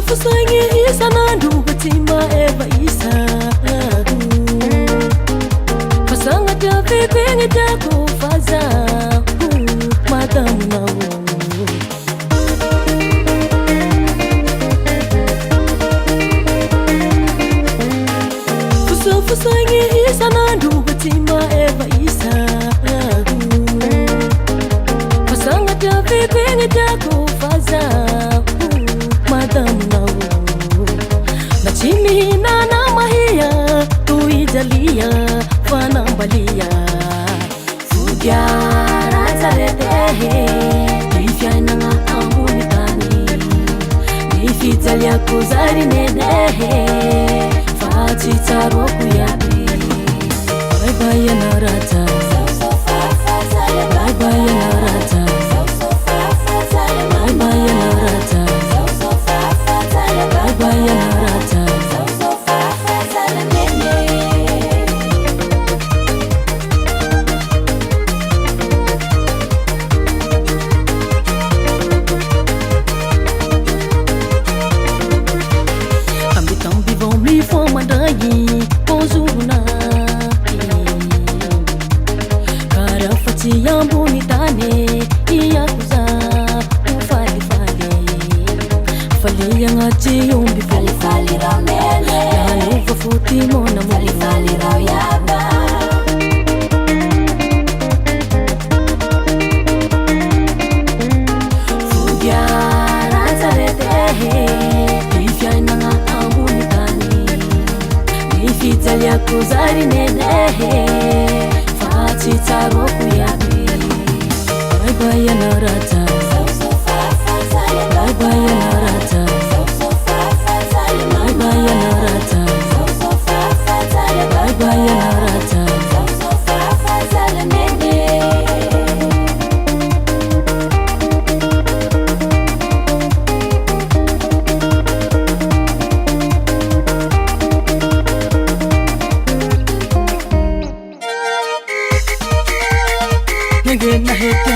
Fusangi isa nanduga tima eva isa Fasanga javi kwenye jako faza Madamu na Fusangi isa nanduga tima eva isa Fasanga javi kwenye jako faza Madamu na Nachimi na mahia tuijalia fanambalia Fugyara zaretehe Ifya inanga amunitani Nifitalia kuzari nenehe Fati taroku yabi Bye bye ya narata Bye bye ya narata Bye bye ya narata Bye bye ya narata Ambitambi vão me formandai Bonzuruna Karafati yambunitane Iyakuza Ufali Fali yang ati umbi Fali ramele Yanu vafuti mona muli Fali royaba Fugyara zaretehe Ifya inanga amunitani Nifitalia kuzari nenehe Fati taroku yabi Bye bye ya narata Bye bye ya narata Bye bye ya narata Bye bye ya narata Nige na hete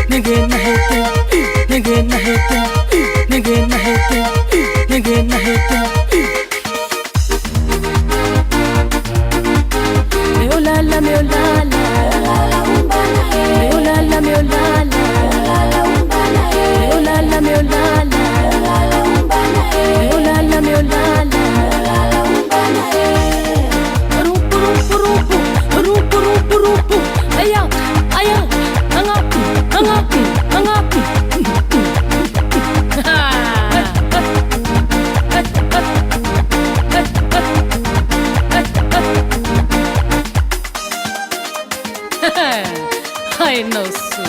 Nige na hete Nige na hete Nige na hete Nige na hete Meolala meolala Meolala meolala Meolala meolala Meolala meolala Rupu rupu rupu Rupu rupu rupu Aya aya Hangapi hangapi hangapi I know so.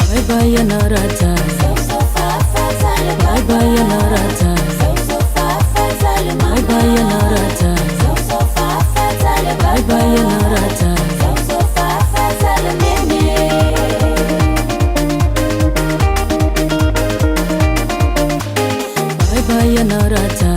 Bye bye ya narata Bye bye ya narata Bye bye ya narata Bye bye ya narata Bye bye ya narata